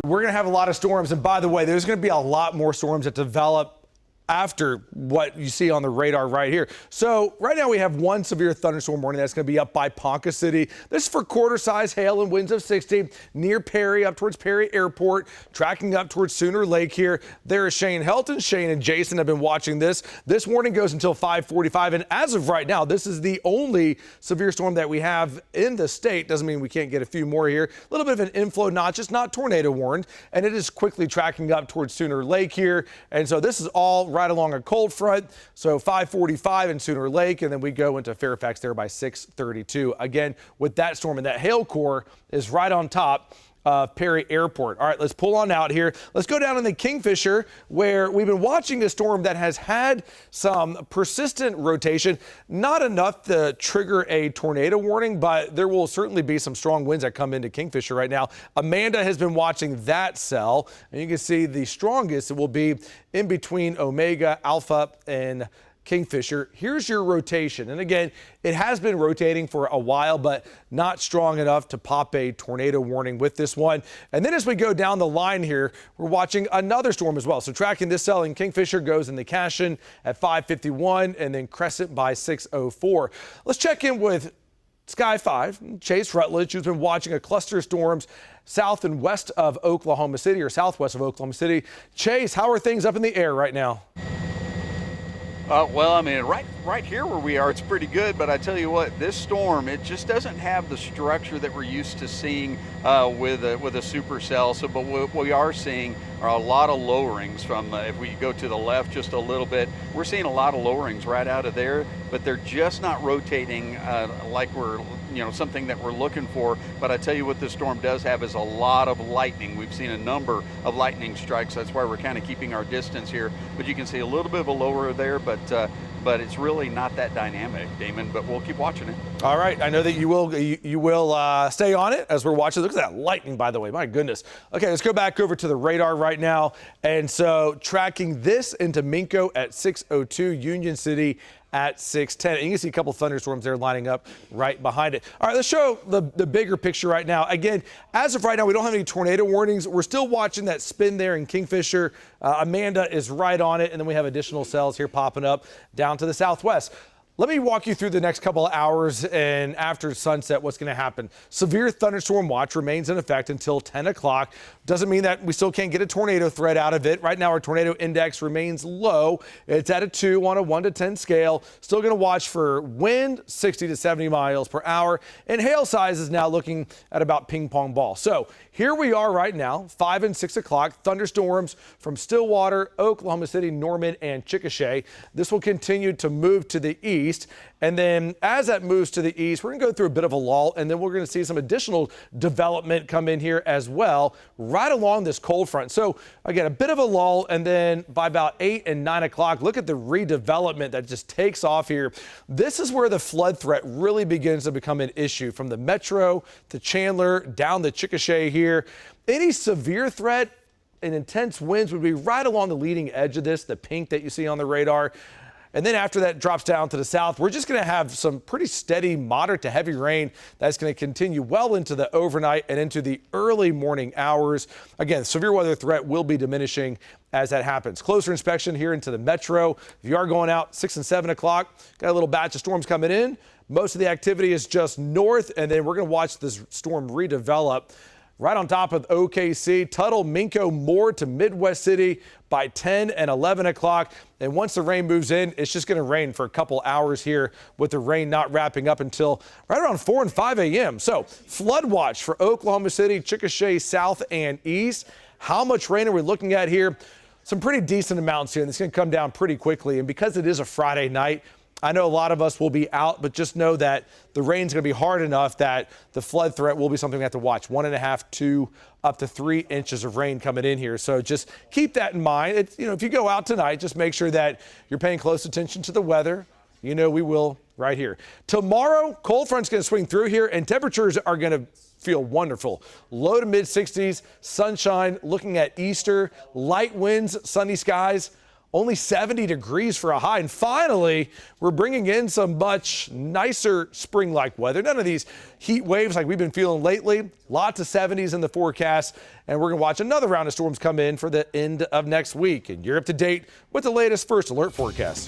We're going to have a lot of storms. And by the way, there's going to be a lot more storms that develop after what you see on the radar right here. So right now we have one severe thunderstorm warning that's going to be up by Ponca City. This is for quarter-size hail and winds of 60 near Perry, up towards Perry Airport, tracking up towards Sooner Lake here. There is Shane Helton. Shane and Jason have been watching this. This warning goes until 5:45, and as of right now, this is the only severe storm that we have in the state. Doesn't mean we can't get a few more here. A little bit of an inflow notch, just not tornado warned, and it is quickly tracking up towards Sooner Lake here. And so this is all right along a cold front. So 5:45 in Sooner Lake, and then we go into Fairfax there by 6:32. Again, with that storm, and that hail core is right on top of Perry Airport. All right, let's pull on out here. Let's go down in the Kingfisher, where we've been watching a storm that has had some persistent rotation. Not enough to trigger a tornado warning, but there will certainly be some strong winds that come into Kingfisher right now. Amanda has been watching that cell, and you can see the strongest it will be in between Omega, Alpha, and Kingfisher. Here's your rotation. And again, it has been rotating for a while, but not strong enough to pop a tornado warning with this one. And then as we go down the line here, we're watching another storm as well. So tracking this cell in Kingfisher goes in the Cashin at 5:51 and then Crescent by 6:04. Let's check in with Sky 5, Chase Rutledge, who's been watching a cluster of storms south and west of Oklahoma City, or southwest of Oklahoma City. Chase, how are things up in the air right now? Well, I mean, right here where we are, it's pretty good. But I tell you what, this storm, it just doesn't have the structure that we're used to seeing with a supercell. So, but what we are seeing are a lot of lowerings from, if we go to the left just a little bit, we're seeing a lot of lowerings right out of there, but they're just not rotating like we're, something that we're looking for. But I tell you what this storm does have is a lot of lightning. We've seen a number of lightning strikes. That's why we're kind of keeping our distance here. But you can see a little bit of a lower there, but it's really not that dynamic, Damon, but we'll keep watching it. All right. I know that you will stay on it as we're watching. Look at that lightning, by the way. My goodness. Okay, let's go back over to the radar right now. And so tracking this into Minco at 6:02, Union City at 6:10. And you can see a couple thunderstorms there lining up right behind it. All right, let's show the bigger picture right now. Again, as of right now, we don't have any tornado warnings. We're still watching that spin there in Kingfisher. Amanda is right on it, and then we have additional cells here popping up down to the southwest. Let me walk you through the next couple of hours, and after sunset, what's going to happen. Severe thunderstorm watch remains in effect until 10 o'clock. Doesn't mean that we still can't get a tornado threat out of it. Right now, our tornado index remains low. It's at a 2 on a 1 to 10 scale. Still going to watch for wind, 60 to 70 miles per hour. And hail size is now looking at about ping pong ball. So here we are right now, 5 and 6 o'clock. Thunderstorms from Stillwater, Oklahoma City, Norman, and Chickasha. This will continue to move to the east. And then as that moves to the east, we're going to go through a bit of a lull, and then we're going to see some additional development come in here as well, right along this cold front. So again, a bit of a lull, and then by about 8 and 9 o'clock, look at the redevelopment that just takes off here. This is where the flood threat really begins to become an issue, from the metro to Chandler down the Chickasha here. Any severe threat and intense winds would be right along the leading edge of this, the pink that you see on the radar. And then after that drops down to the south, we're just going to have some pretty steady, moderate to heavy rain that's going to continue well into the overnight and into the early morning hours. Again, severe weather threat will be diminishing as that happens. Closer inspection here into the metro. If you are going out 6 and 7 o'clock, got a little batch of storms coming in. Most of the activity is just north, and then we're going to watch this storm redevelop right on top of OKC, Tuttle, Minco, more to Midwest City by 10 and 11 o'clock. And once the rain moves in, it's just going to rain for a couple hours here, with the rain not wrapping up until right around 4 and 5 a.m. So flood watch for Oklahoma City, Chickasha, south and east. How much rain are we looking at here? Some pretty decent amounts here, and it's going to come down pretty quickly. And because it is a Friday night, I know a lot of us will be out, but just know that the rain's going to be hard enough that the flood threat will be something we have to watch. 1.5, 2, up to 3 inches of rain coming in here. So just keep that in mind. If you go out tonight, just make sure that you're paying close attention to the weather. We will right here. Tomorrow, cold front's going to swing through here, and temperatures are going to feel wonderful. Low to mid 60s, sunshine, looking at Easter, light winds, sunny skies. only 70 degrees for a high. And finally, we're bringing in some much nicer spring-like weather. None of these heat waves like we've been feeling lately. Lots of 70s in the forecast. And we're going to watch another round of storms come in for the end of next week. And you're up to date with the latest First Alert forecast.